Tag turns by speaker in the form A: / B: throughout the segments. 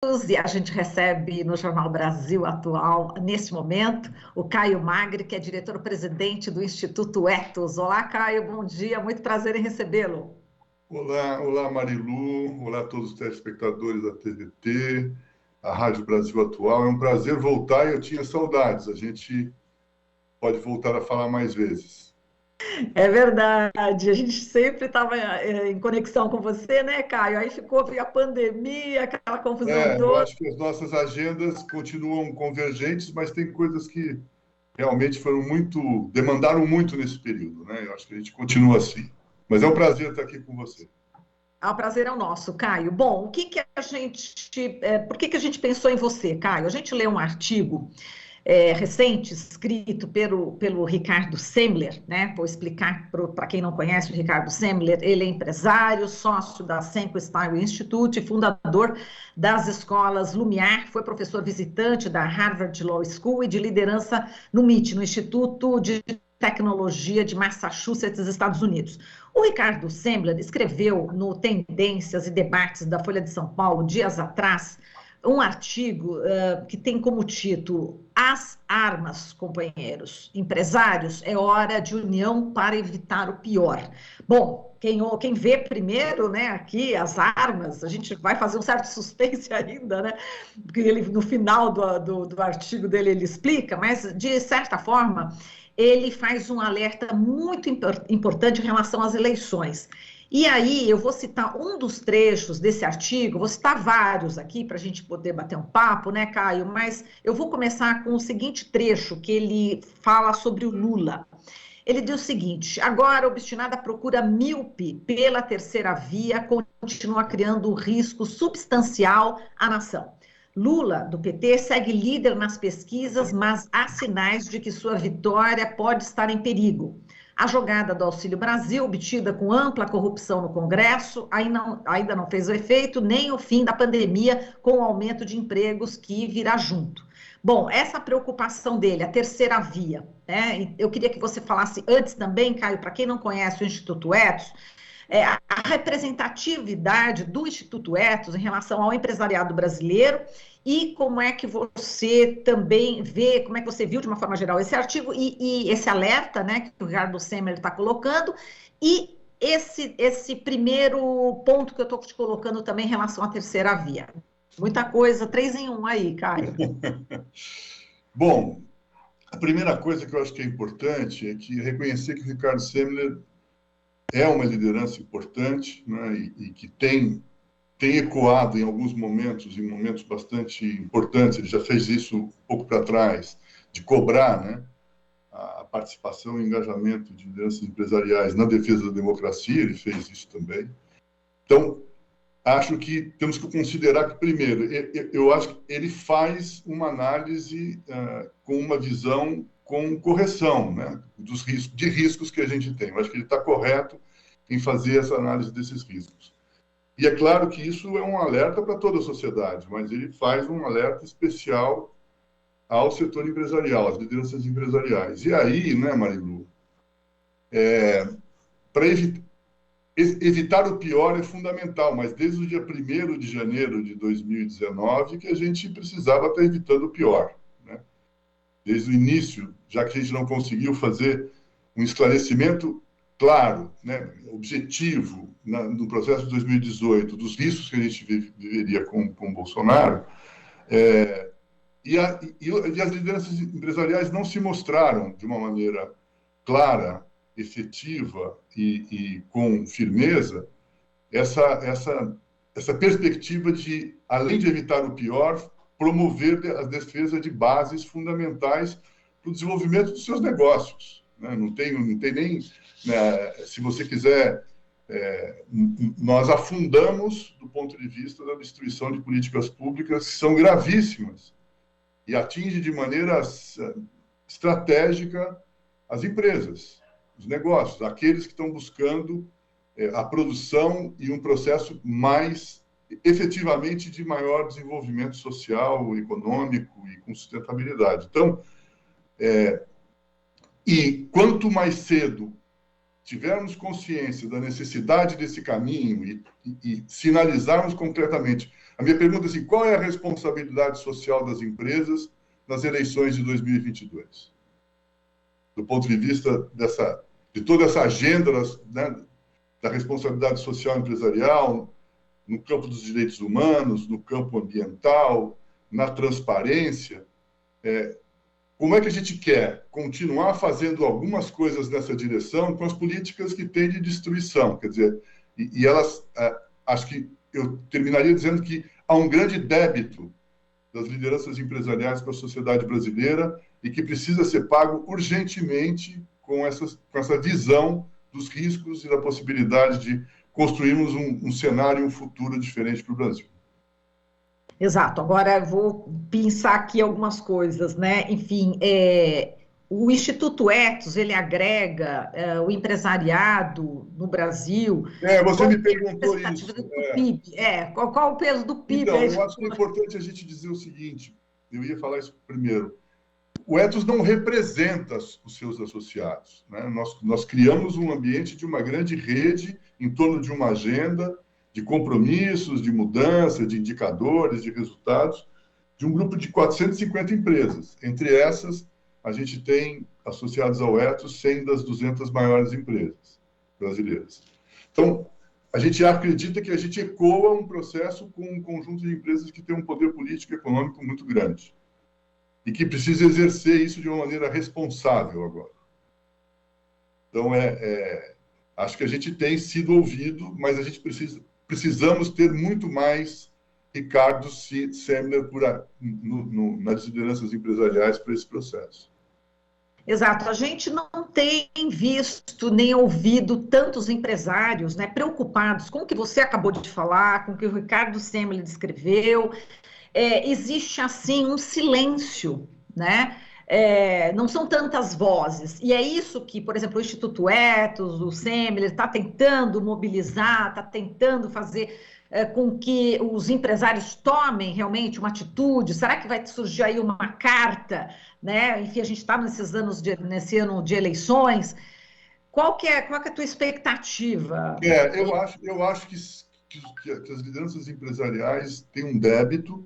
A: E a gente recebe no Jornal Brasil Atual, nesse momento, o Caio Magri, que é diretor-presidente do Instituto Etos. Olá, Caio, bom dia, muito prazer em recebê-lo.
B: Olá, olá Marilu, olá a todos os telespectadores da TVT, a Rádio Brasil Atual. É um prazer voltar e eu tinha saudades. A gente pode voltar a falar mais vezes.
A: É verdade, a gente sempre estava em conexão com você, né, Caio? Aí ficou a pandemia, aquela confusão
B: Eu
A: toda.
B: acho que as nossas agendas continuam convergentes, mas tem coisas que realmente demandaram muito nesse período, né? Eu acho que a gente continua assim. Mas é um prazer estar aqui com você.
A: Ah, o prazer é o nosso, Caio. Bom, por que que a gente pensou em você, Caio? A gente leu um artigo recente, escrito pelo Ricardo Semler, né? Vou explicar para quem não conhece o Ricardo Semler. Ele é empresário, sócio da Senko Style Institute, fundador das escolas Lumiar, foi professor visitante da Harvard Law School e de liderança no MIT, no Instituto de Tecnologia de Massachusetts, Estados Unidos. O Ricardo Semler escreveu no Tendências e Debates da Folha de São Paulo, dias atrás, um artigo que tem como título As Armas, companheiros, empresários, é hora de união para evitar o pior. Bom, quem vê primeiro, né, aqui as armas, a gente vai fazer um certo suspense ainda, né, porque ele, no final do artigo dele ele explica, mas de certa forma ele faz um alerta muito importante em relação às eleições. E aí, eu vou citar um dos trechos desse artigo, vou citar vários aqui para a gente poder bater um papo, né, Caio? Mas eu vou começar com o seguinte trecho que ele fala sobre o Lula. Ele diz o seguinte: agora, obstinada procura míope pela terceira via continua criando um risco substancial à nação. Lula, do PT, segue líder nas pesquisas, mas há sinais de que sua vitória pode estar em perigo. A jogada do Auxílio Brasil, obtida com ampla corrupção no Congresso, ainda não fez o efeito, nem o fim da pandemia, com o aumento de empregos que virá junto. Bom, essa preocupação dele, a terceira via, né? Eu queria que você falasse antes também, Caio, para quem não conhece o Instituto Etos, a representatividade do Instituto Etos em relação ao empresariado brasileiro e como é que você também vê, como é que você viu de uma forma geral esse artigo e esse alerta, né, que o Ricardo Semmer está colocando, e esse primeiro ponto que eu estou te colocando também em relação à terceira via. Muita coisa, 3 em 1 aí, Caio.
B: Bom, a primeira coisa que eu acho que é importante é que reconhecer que o Ricardo Semler é uma liderança importante, né, e que tem ecoado em momentos bastante importantes. Ele já fez isso um pouco para trás, de cobrar, né, a participação e engajamento de lideranças empresariais na defesa da democracia. Ele fez isso também. Então, acho que temos que considerar que, primeiro, eu acho que ele faz uma análise com uma visão com correção, né, de riscos que a gente tem. Eu acho que ele está correto em fazer essa análise desses riscos. E é claro que isso é um alerta para toda a sociedade, mas ele faz um alerta especial ao setor empresarial, às lideranças empresariais. E aí, né, Marilu, para evitar o pior é fundamental, mas desde o dia 1º de janeiro de 2019 que a gente precisava estar evitando o pior, né? Desde o início, já que a gente não conseguiu fazer um esclarecimento claro, né, objetivo, no processo de 2018, dos riscos que a gente viveria com Bolsonaro, e as lideranças empresariais não se mostraram de uma maneira clara, efetiva e com firmeza essa perspectiva de, além de evitar o pior, promover a defesa de bases fundamentais para o desenvolvimento dos seus negócios, né? Não tem nem, né, se você quiser, nós afundamos do ponto de vista da destruição de políticas públicas que são gravíssimas e atinge de maneira estratégica as empresas, os negócios, aqueles que estão buscando a produção e um processo mais efetivamente de maior desenvolvimento social, econômico e com sustentabilidade. Então, e quanto mais cedo tivermos consciência da necessidade desse caminho e sinalizarmos concretamente A minha pergunta é assim, qual é a responsabilidade social das empresas nas eleições de 2022? Do ponto de vista de toda essa agenda, né, da responsabilidade social empresarial, no campo dos direitos humanos, no campo ambiental, na transparência. Como é que a gente quer continuar fazendo algumas coisas nessa direção com as políticas que têm de destruição? Quer dizer, e elas, acho que eu terminaria dizendo que há um grande débito das lideranças empresariais com a sociedade brasileira e que precisa ser pago urgentemente com essa visão dos riscos e da possibilidade de construirmos um cenário, um futuro diferente para o Brasil.
A: Exato. Agora eu vou pensar aqui algumas coisas, né? Enfim, o Instituto Ethos, ele agrega o empresariado no Brasil.
B: Você me perguntou isso.
A: Do PIB? Qual o peso do PIB?
B: Então, eu acho que é importante a gente dizer o seguinte, eu ia falar isso primeiro. O Ethos não representa os seus associados, né? Nós criamos um ambiente de uma grande rede em torno de uma agenda de compromissos, de mudança, de indicadores, de resultados, de um grupo de 450 empresas. Entre essas, a gente tem associados ao Ethos 100 das 200 maiores empresas brasileiras. Então, a gente acredita que a gente ecoa um processo com um conjunto de empresas que tem um poder político e econômico muito grande e que precisa exercer isso de uma maneira responsável agora. Então, acho que a gente tem sido ouvido, mas a gente precisamos ter muito mais Ricardo Semler nas lideranças empresariais para esse processo.
A: Exato, a gente não tem visto nem ouvido tantos empresários, né, preocupados com o que você acabou de falar, com o que o Ricardo Semler descreveu. Existe, assim, um silêncio, né? Não são tantas vozes. E é isso que, por exemplo, o Instituto Ethos, o Semler, está tentando mobilizar, está tentando fazer com que os empresários tomem realmente uma atitude. Será que vai surgir aí uma carta, né? Enfim, a gente está nesse ano de eleições. Qual que é a tua expectativa?
B: Eu acho que as lideranças empresariais têm um débito,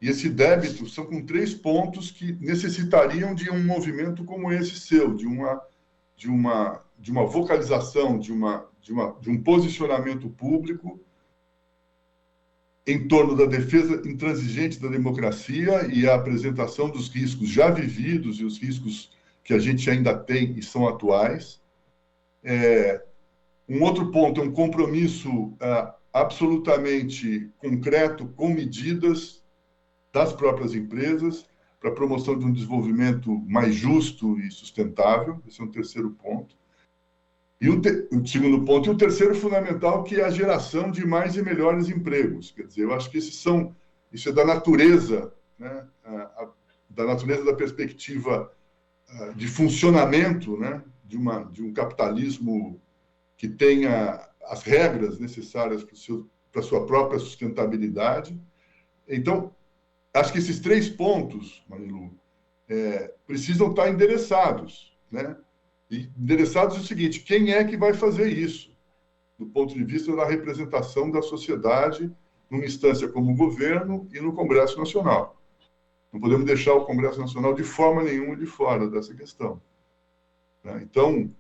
B: e esse débito são com 3 pontos que necessitariam de um movimento como esse seu, de uma vocalização, de um posicionamento público em torno da defesa intransigente da democracia e a apresentação dos riscos já vividos e os riscos que a gente ainda tem e são atuais. Um outro ponto é um compromisso absolutamente concreto com medidas das próprias empresas para a promoção de um desenvolvimento mais justo e sustentável. Esse é um terceiro ponto. E o segundo ponto, e o terceiro fundamental, que é a geração de mais e melhores empregos. Quer dizer, eu acho que isso é da natureza, né? Da natureza da perspectiva de funcionamento, né? De um capitalismo que tenha as regras necessárias para a sua própria sustentabilidade. Então, acho que esses 3 pontos, Marilu, precisam estar endereçados, né? E endereçados é o seguinte: quem é que vai fazer isso? Do ponto de vista da representação da sociedade numa instância como o governo e no Congresso Nacional. Não podemos deixar o Congresso Nacional de forma nenhuma de fora dessa questão, né? Então,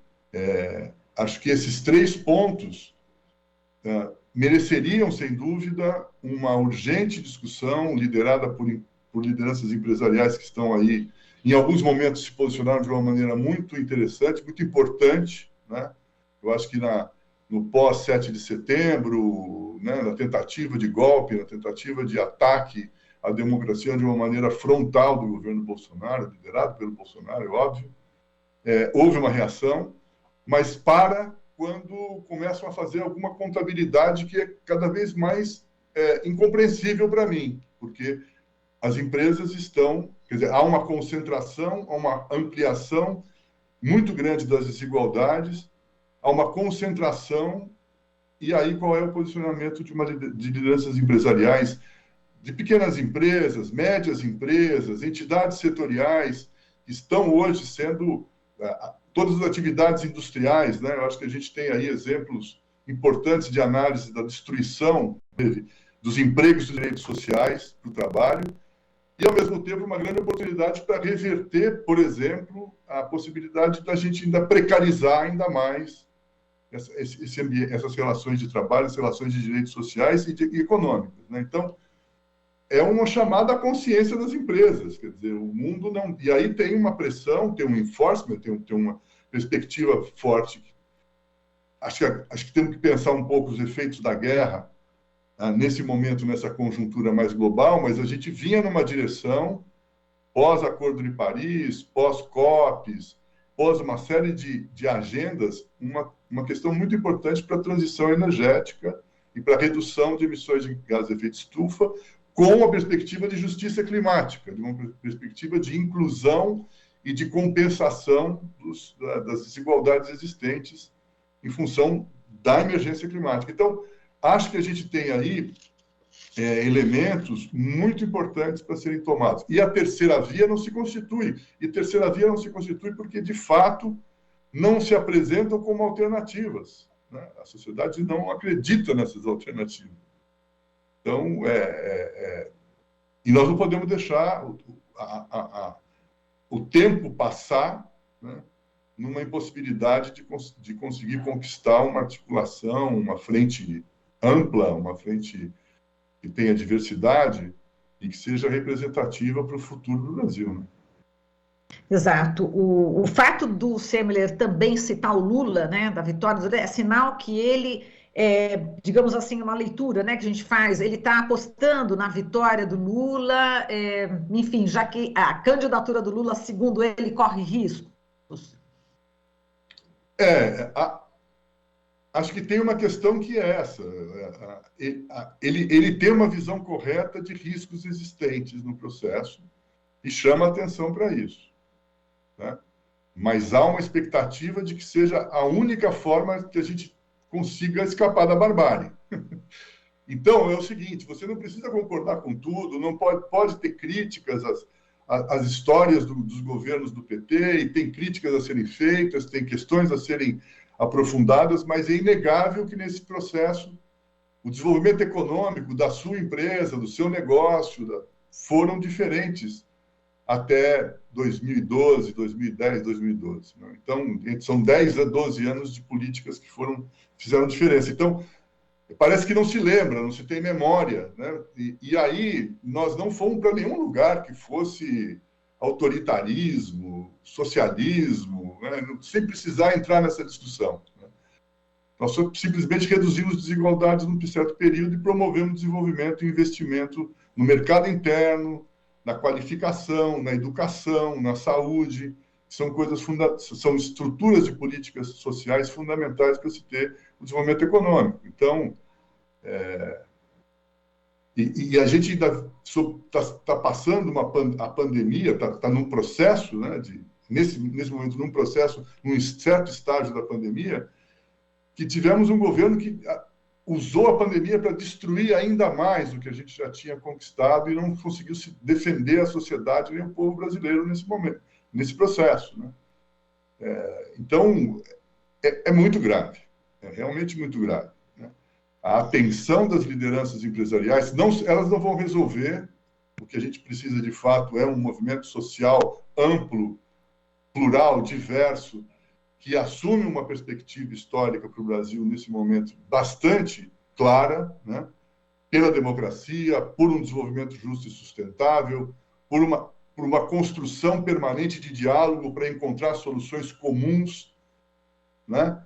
B: acho que esses 3 pontos mereceriam, sem dúvida, uma urgente discussão liderada por lideranças empresariais que estão aí, em alguns momentos, se posicionaram de uma maneira muito interessante, muito importante, né? Eu acho que no pós-7 de setembro, né, na tentativa de golpe, na tentativa de ataque à democracia de uma maneira frontal do governo Bolsonaro, liderado pelo Bolsonaro, é óbvio, houve uma reação, mas quando começam a fazer alguma contabilidade que é cada vez mais incompreensível para mim, porque as empresas quer dizer, há uma concentração, há uma ampliação muito grande das desigualdades, há uma concentração, e aí qual é o posicionamento de lideranças empresariais, de pequenas empresas, médias empresas, entidades setoriais, que estão hoje sendo todas as atividades industriais, né? Eu acho que a gente tem aí exemplos importantes de análise da destruição. dos empregos e direitos sociais para o trabalho, e, ao mesmo tempo, uma grande oportunidade para reverter, por exemplo, a possibilidade da gente ainda precarizar ainda mais essas relações de trabalho, essas relações de direitos sociais e econômicos, né? Então, é uma chamada à consciência das empresas, quer dizer, o mundo não... E aí tem uma pressão, tem um enforcement, tem uma perspectiva forte. Acho que temos que pensar um pouco os efeitos da guerra, nesse momento, nessa conjuntura mais global, mas a gente vinha numa direção, pós-Acordo de Paris, pós-COPs, pós uma série de agendas, uma questão muito importante para a transição energética e para a redução de emissões de gases de efeito estufa, com a perspectiva de justiça climática, de uma perspectiva de inclusão e de compensação das desigualdades existentes em função da emergência climática. Então, acho que a gente tem aí elementos muito importantes para serem tomados. E a terceira via não se constitui. E a terceira via não se constitui porque, de fato, não se apresentam como alternativas, né? A sociedade não acredita nessas alternativas. Então, e nós não podemos deixar o tempo passar, né, numa impossibilidade de conseguir conquistar uma articulação, uma frente ampla, uma frente que tenha diversidade e que seja representativa para o futuro do Brasil, né?
A: Exato. O fato do Semler também citar o Lula, né, da vitória do Lula, é sinal que ele, digamos assim, uma leitura, né, que a gente faz, ele está apostando na vitória do Lula, enfim, já que a candidatura do Lula, segundo ele, corre riscos.
B: Acho que tem uma questão que é essa. Ele tem uma visão correta de riscos existentes no processo e chama atenção para isso, né? Mas há uma expectativa de que seja a única forma que a gente consiga escapar da barbárie. Então, é o seguinte, você não precisa concordar com tudo, não pode ter críticas às histórias dos governos do PT, e tem críticas a serem feitas, tem questões a serem aprofundadas, mas é inegável que nesse processo o desenvolvimento econômico da sua empresa, do seu negócio, foram diferentes até 2012, 2010, 2012. Né? Então, são 10 a 12 anos de políticas que fizeram diferença. Então, parece que não se lembra, não se tem memória, né? E aí nós não fomos para nenhum lugar que fosse autoritarismo, socialismo, né? Sem precisar entrar nessa discussão, né? Nós simplesmente reduzimos desigualdades num certo período e promovemos desenvolvimento e investimento no mercado interno, na qualificação, na educação, na saúde, que são são estruturas de políticas sociais fundamentais para se ter o desenvolvimento econômico. Então, a gente ainda está passando a pandemia, está num processo, né, nesse momento, num processo, num certo estágio da pandemia, que tivemos um governo que usou a pandemia para destruir ainda mais o que a gente já tinha conquistado e não conseguiu se defender a sociedade nem o povo brasileiro nesse momento, nesse processo, né? Então, é muito grave, é realmente muito grave, né? A atenção das lideranças empresariais, elas não vão resolver. O que a gente precisa, de fato, é um movimento social amplo, plural, diverso, que assume uma perspectiva histórica para o Brasil nesse momento bastante clara, né? Pela democracia, por um desenvolvimento justo e sustentável, por uma construção permanente de diálogo para encontrar soluções comuns, né?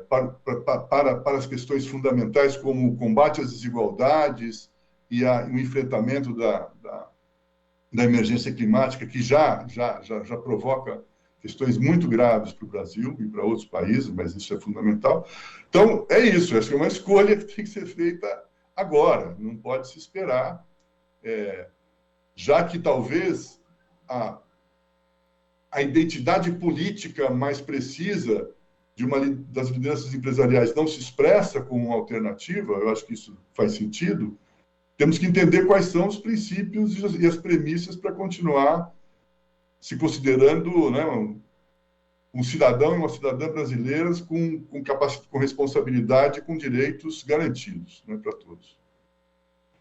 B: Para as questões fundamentais como o combate às desigualdades e o enfrentamento da emergência climática, que já provoca questões muito graves para o Brasil e para outros países, mas isso é fundamental. Então, é isso. Acho que é uma escolha que tem que ser feita agora. Não pode se esperar, já que talvez a identidade política mais precisa das lideranças empresariais não se expressa como uma alternativa. Eu acho que isso faz sentido. Temos que entender quais são os princípios e as premissas para continuar se considerando, né, um cidadão e uma cidadã brasileiras com responsabilidade e com direitos garantidos, né, para todos.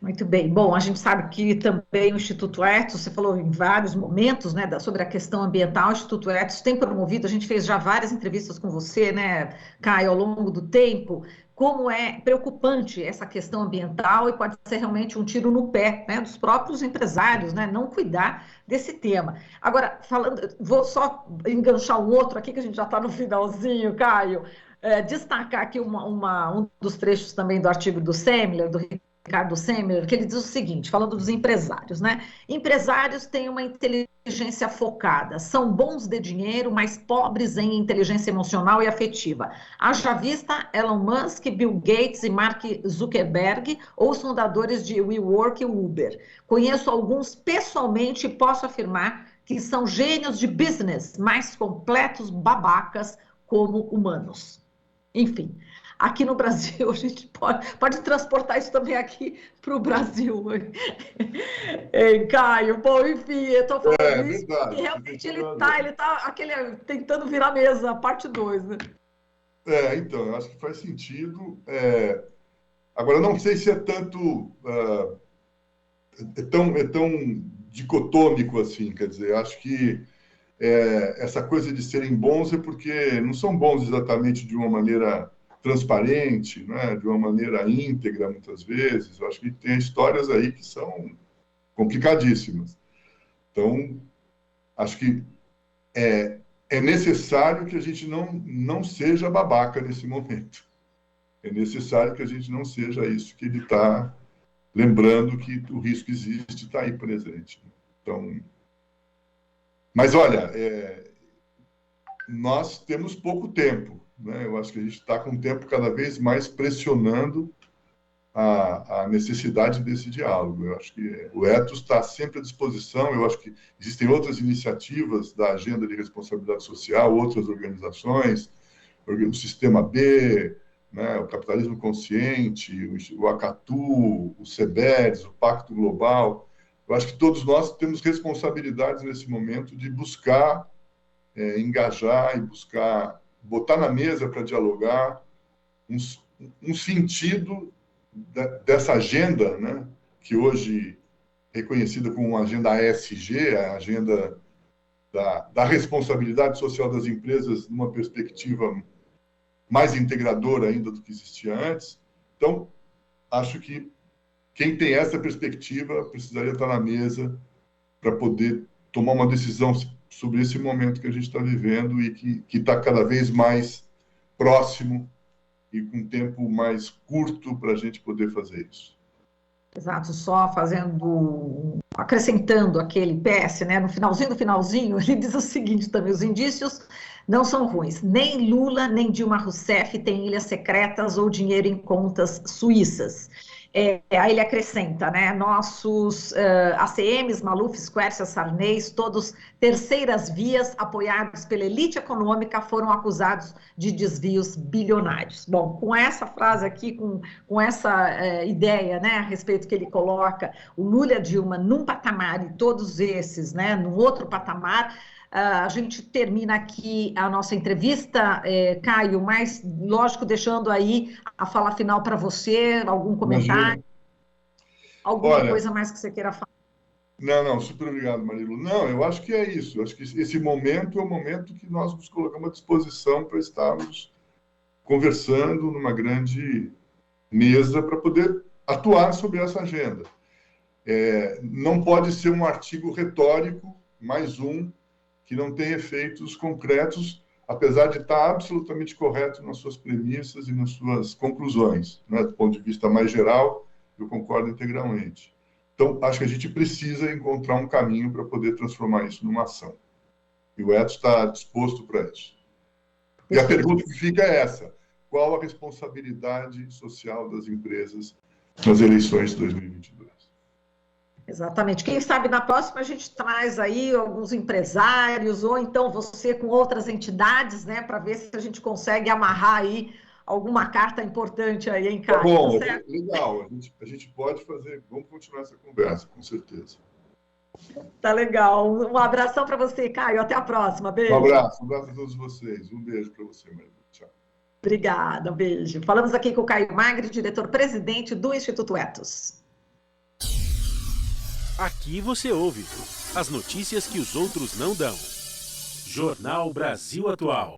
A: Muito bem. Bom, a gente sabe que também o Instituto Etos, você falou em vários momentos, né, sobre a questão ambiental, o Instituto Etos tem promovido, a gente fez já várias entrevistas com você, né, Caio, ao longo do tempo, como é preocupante essa questão ambiental e pode ser realmente um tiro no pé, né, dos próprios empresários, né, não cuidar desse tema. Agora, falando, vou só enganchar um outro aqui, que a gente já está no finalzinho, Caio, destacar aqui um dos trechos também do artigo do Semler, do Ricardo Semler, que ele diz o seguinte, falando dos empresários, né? Empresários têm uma inteligência focada, são bons de dinheiro, mas pobres em inteligência emocional e afetiva. Haja vista Elon Musk, Bill Gates e Mark Zuckerberg, ou os fundadores de WeWork e Uber. Conheço alguns pessoalmente e posso afirmar que são gênios de business, mais completos babacas como humanos. Enfim, aqui no Brasil, a gente pode transportar isso também aqui para o Brasil. Caio, bom, enfim, eu estou falando isso
B: verdade.
A: porque realmente ele tá aquele, tentando virar mesa, parte 2, né?
B: Então, eu acho que faz sentido. Agora, não sei se é tanto... é tão dicotômico assim, quer dizer, acho que essa coisa de serem bons é porque não são bons exatamente de uma maneira transparente, né? De uma maneira íntegra, muitas vezes. Eu acho que tem histórias aí que são complicadíssimas. Então, acho que é necessário que a gente não seja babaca nesse momento. É necessário que a gente não seja isso que ele está lembrando que o risco existe, está aí presente. Então, mas olha, nós temos pouco tempo, né? Eu acho que a gente está com o tempo cada vez mais pressionando a necessidade desse diálogo. Eu acho que o Etos está sempre à disposição. Eu acho que existem outras iniciativas da Agenda de Responsabilidade Social, outras organizações, o Sistema B, né, o Capitalismo Consciente, o Acatu, o CEBERES, o Pacto Global. Eu acho que todos nós temos responsabilidades nesse momento de buscar engajar e buscar botar na mesa para dialogar um sentido dessa agenda, né, que hoje é reconhecida como uma agenda ESG, a agenda da responsabilidade social das empresas numa perspectiva mais integradora ainda do que existia antes. Então, acho que quem tem essa perspectiva precisaria estar na mesa para poder tomar uma decisão sobre esse momento que a gente está vivendo e que está cada vez mais próximo e com um tempo mais curto para a gente poder fazer isso.
A: Exato, só acrescentando aquele PS, né, no finalzinho, ele diz o seguinte também, os indícios não são ruins, nem Lula, nem Dilma Rousseff têm ilhas secretas ou dinheiro em contas suíças. Aí ele acrescenta, né, nossos ACMs, Maluf, Quercia, Sarney, todos terceiras vias apoiados pela elite econômica foram acusados de desvios bilionários. Bom, com essa frase aqui, com essa ideia, né, a respeito que ele coloca o Lula e a Dilma num patamar e todos esses, né, num outro patamar, a gente termina aqui a nossa entrevista, Caio, mas, lógico, deixando aí a fala final para você, algum comentário,
B: Imagina.
A: alguma coisa mais que você queira falar.
B: Não, super obrigado, Marilu. Não, eu acho que é isso. Eu acho que esse momento é o momento que nós nos colocamos à disposição para estarmos conversando numa grande mesa para poder atuar sobre essa agenda. Não pode ser um artigo retórico, mais um, que não tem efeitos concretos, apesar de estar absolutamente correto nas suas premissas e nas suas conclusões, né? Do ponto de vista mais geral, eu concordo integralmente. Então, acho que a gente precisa encontrar um caminho para poder transformar isso numa ação. E o Etos está disposto para isso. E a pergunta que fica é essa: qual a responsabilidade social das empresas nas eleições de 2022?
A: Exatamente. Quem sabe na próxima a gente traz aí alguns empresários, ou então você com outras entidades, né, para ver se a gente consegue amarrar aí alguma carta importante aí, hein, Caio?
B: Tá bom, legal. A gente pode fazer, vamos continuar essa conversa, com certeza.
A: Tá legal. Um abração para você, Caio. Até a próxima. Beijo.
B: Um abraço a todos vocês. Um beijo para você, Maria. Tchau.
A: Obrigada, um beijo. Falamos aqui com o Caio Magri, diretor-presidente do Instituto Etos.
C: Aqui você ouve as notícias que os outros não dão. Jornal Brasil Atual.